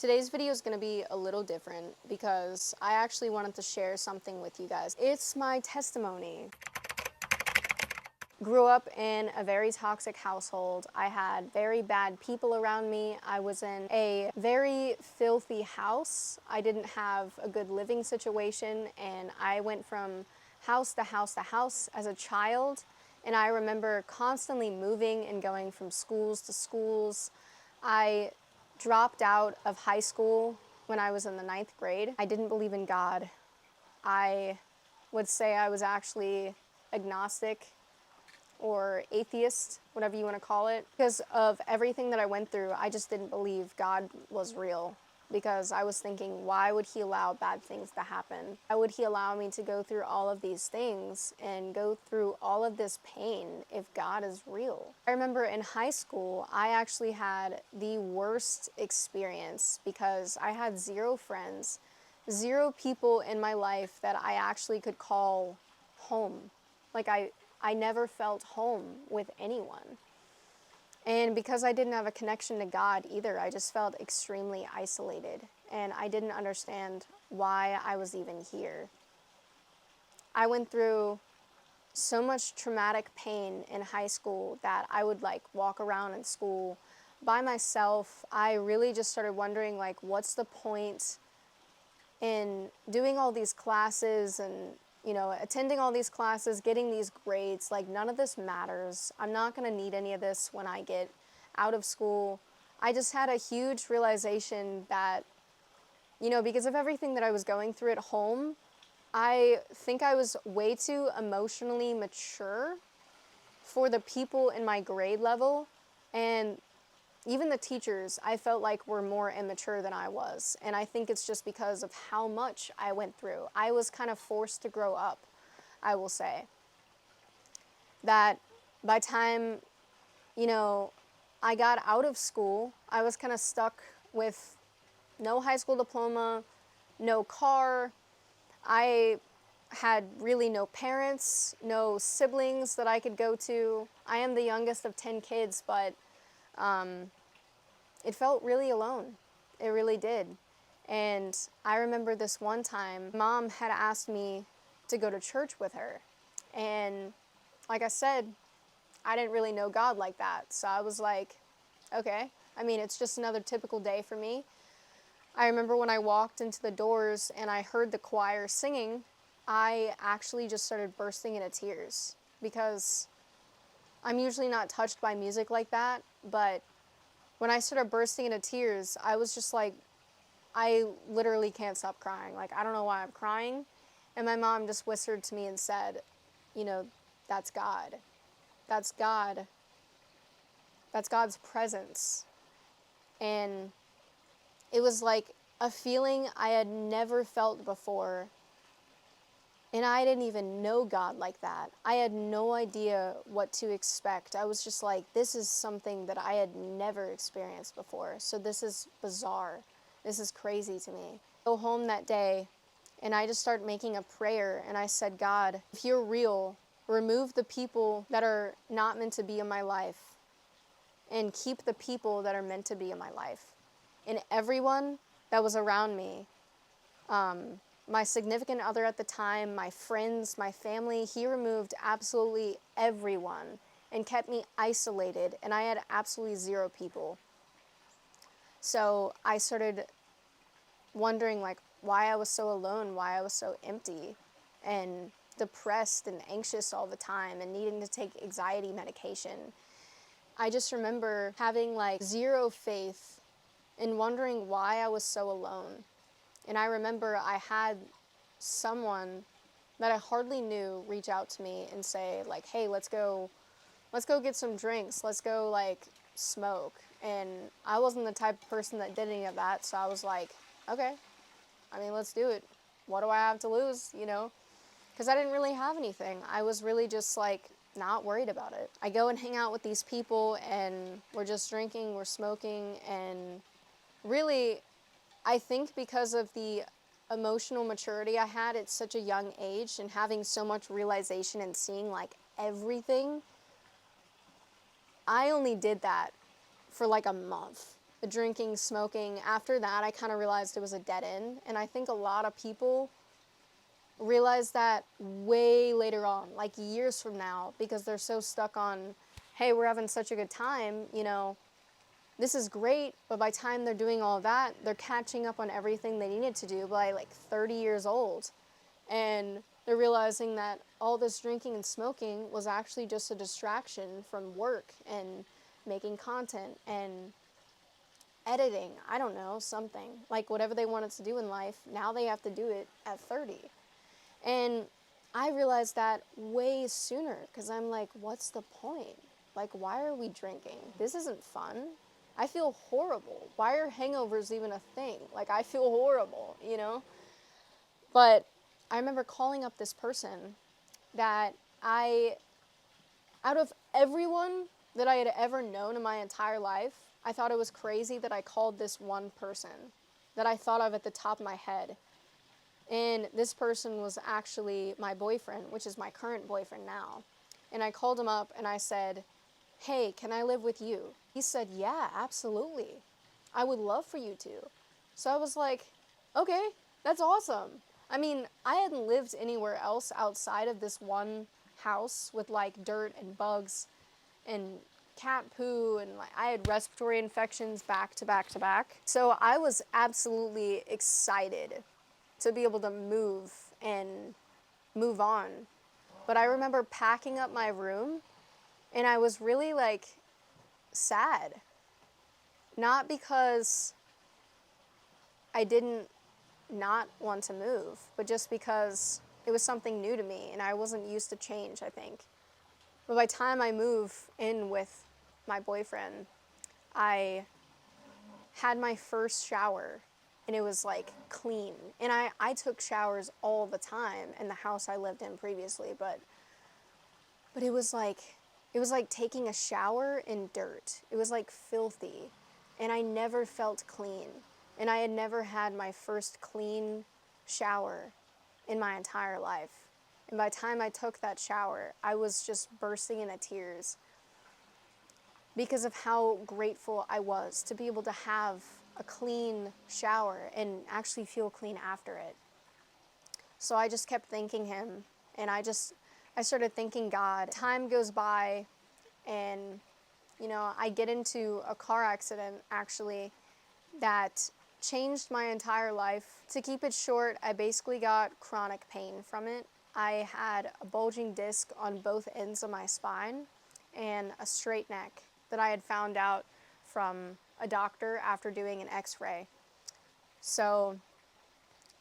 Today's video is going to be a little different because I actually wanted to share something with you guys. It's my testimony. Grew up in a very toxic household. I had very bad people around me. I was in a very filthy house. I didn't have a good living situation, and I went from house to house to house as a child. And I remember constantly moving and going from schools to schools. I dropped out of high school when I was in the 9th grade. I didn't believe in God. I would say I was actually agnostic or atheist, whatever you want to call it. Because of everything that I went through, I just didn't believe God was real. Because I was thinking, why would he allow bad things to happen? Why would he allow me to go through all of these things and go through all of this pain if God is real? I remember in high school, I actually had the worst experience because I had zero friends, zero people in my life that I actually could call home. Like I never felt home with anyone. And because I didn't have a connection to God either, I just felt extremely isolated. And I didn't understand why I was even here. I went through so much traumatic pain in high school that I would walk around in school by myself. I really just started wondering what's the point in doing all these classes and attending all these classes, getting these grades. None of this matters. I'm not going to need any of this when I get out of school. I just had a huge realization that, because of everything that I was going through at home, I think I was way too emotionally mature for the people in my grade level. And even the teachers, I felt like were more immature than I was. And I think it's just because of how much I went through. I was kind of forced to grow up, I will say. That by time, you know, I got out of school, I was kind of stuck with no high school diploma, no car. I had really no parents, no siblings that I could go to. I am the youngest of 10 kids, but it felt really alone. It really did. And I remember this one time, mom had asked me to go to church with her. And like I said, I didn't really know God like that. So I was like, okay. I mean, it's just another typical day for me. I remember when I walked into the doors and I heard the choir singing, I actually just started bursting into tears because I'm usually not touched by music like that, but when I started bursting into tears, I was just like, I literally can't stop crying. I don't know why I'm crying. And my mom just whispered to me and said, you know, that's God. That's God. That's God's presence. And it was like a feeling I had never felt before. And I didn't even know God like that. I had no idea what to expect. I was just like, this is something that I had never experienced before. So this is bizarre. This is crazy to me. Go home that day and I just started making a prayer and I said, God, if you're real, remove the people that are not meant to be in my life and keep the people that are meant to be in my life. And everyone that was around me, my significant other at the time, my friends, my family, he removed absolutely everyone and kept me isolated, and I had absolutely zero people. So I started wondering why I was so alone, why I was so empty and depressed and anxious all the time and needing to take anxiety medication. I just remember having zero faith and wondering why I was so alone. And I remember I had someone that I hardly knew reach out to me and say hey, let's go get some drinks. Let's go smoke. And I wasn't the type of person that did any of that. So I was like, okay, I mean, let's do it. What do I have to lose, Because I didn't really have anything. I was really just not worried about it. I go and hang out with these people and we're just drinking, we're smoking, and really I think because of the emotional maturity I had at such a young age and having so much realization and seeing everything, I only did that for a month. the drinking, smoking. After that, I kind of realized it was a dead end. And I think a lot of people realize that way later on, like years from now, because they're so stuck on, hey, we're having such a good time, you know, this is great, but by the time they're doing all that, they're catching up on everything they needed to do by like 30 years old. And they're realizing that all this drinking and smoking was actually just a distraction from work and making content and editing. I don't know, something. Like whatever they wanted to do in life, now they have to do it at 30. And I realized that way sooner because I'm like, what's the point? Like, why are we drinking? This isn't fun. I feel horrible. Why are hangovers even a thing? Like, I feel horrible, you know? But I remember calling up this person that out of everyone that I had ever known in my entire life, I thought it was crazy that I called this one person that I thought of at the top of my head. And this person was actually my boyfriend, which is my current boyfriend now. And I called him up and I said, hey, can I live with you? He said, yeah, absolutely. I would love for you to. So I was like, okay, that's awesome. I mean, I hadn't lived anywhere else outside of this one house with like dirt and bugs and cat poo, and like I had respiratory infections back to back to back. So I was absolutely excited to be able to move and move on. But I remember packing up my room and I was really like sad. Not because I didn't not want to move, but just because it was something new to me and I wasn't used to change, I think. But by the time I moved in with my boyfriend, I had my first shower and it was like clean. And I took showers all the time in the house I lived in previously, but it was like taking a shower in dirt. It was like filthy. And I never felt clean. And I had never had my first clean shower in my entire life. And by the time I took that shower, I was just bursting into tears because of how grateful I was to be able to have a clean shower and actually feel clean after it. So I just kept thanking him, and I started thanking God. Time goes by, and I get into a car accident actually that changed my entire life. To keep it short, I basically got chronic pain from it. I had a bulging disc on both ends of my spine and a straight neck that I had found out from a doctor after doing an x-ray. So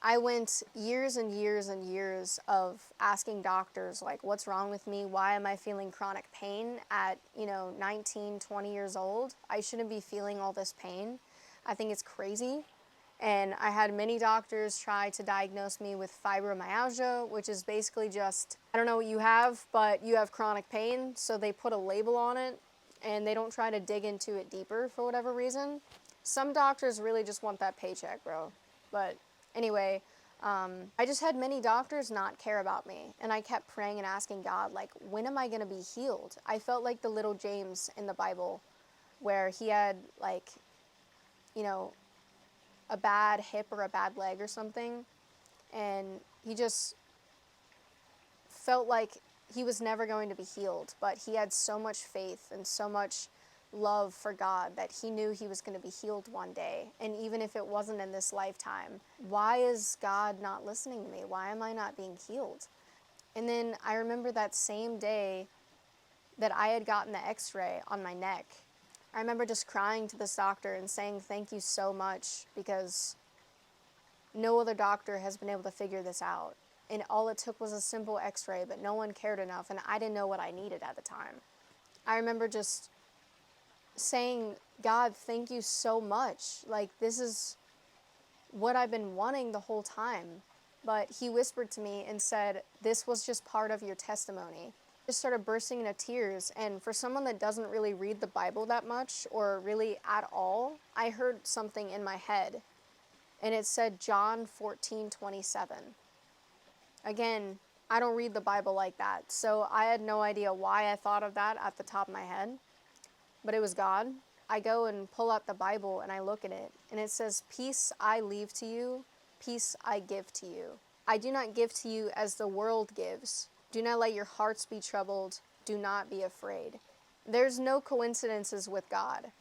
I went years and years and years of asking doctors, like, what's wrong with me? Why am I feeling chronic pain at, 19, 20 years old? I shouldn't be feeling all this pain. I think it's crazy. And I had many doctors try to diagnose me with fibromyalgia, which is basically just, I don't know what you have, but you have chronic pain. So they put a label on it and they don't try to dig into it deeper for whatever reason. Some doctors really just want that paycheck, bro. But anyway, I just had many doctors not care about me. And I kept praying and asking God, like, when am I going to be healed? I felt like the little James in the Bible where he had, like, a bad hip or a bad leg or something. And he just felt like he was never going to be healed. But he had so much faith and so much love for God that he knew he was going to be healed one day. And even if it wasn't in this lifetime, why is God not listening to me? Why am I not being healed? And then I remember that same day that I had gotten the x-ray on my neck, I remember just crying to this doctor and saying thank you so much because no other doctor has been able to figure this out. And all it took was a simple x-ray, but no one cared enough, and I didn't know what I needed at the time. I remember just saying, God, thank you so much. Like, this is what I've been wanting the whole time. But he whispered to me and said, this was just part of your testimony. I just started bursting into tears. And for someone that doesn't really read the Bible that much or really at all, I heard something in my head. And it said John 14:27. Again, I don't read the Bible like that. So I had no idea why I thought of that at the top of my head. But it was God. I go and pull out the Bible and I look at it, and it says, "Peace I leave to you, peace I give to you. I do not give to you as the world gives. Do not let your hearts be troubled. Do not be afraid." There's no coincidences with God.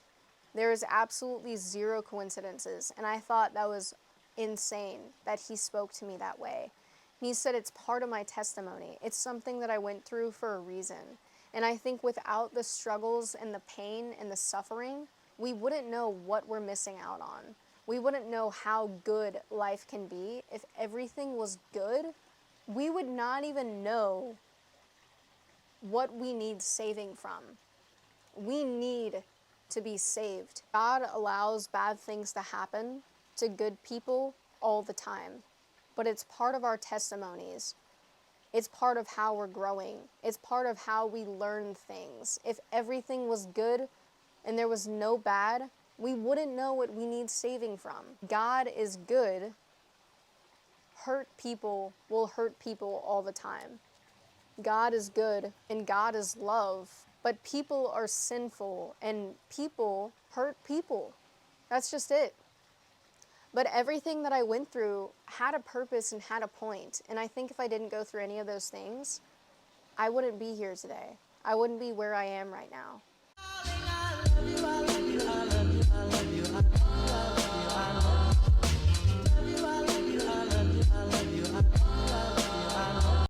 There is absolutely zero coincidences. And I thought that was insane that he spoke to me that way. He said it's part of my testimony. It's something that I went through for a reason. And I think without the struggles and the pain and the suffering, we wouldn't know what we're missing out on. We wouldn't know how good life can be. If everything was good, we would not even know what we need saving from. We need to be saved. God allows bad things to happen to good people all the time, but it's part of our testimonies. It's part of how we're growing. It's part of how we learn things. If everything was good and there was no bad, we wouldn't know what we need saving from. God is good. Hurt people will hurt people all the time. God is good and God is love, but people are sinful and people hurt people. That's just it. But everything that I went through had a purpose and had a point. And I think if I didn't go through any of those things, I wouldn't be here today. I wouldn't be where I am right now.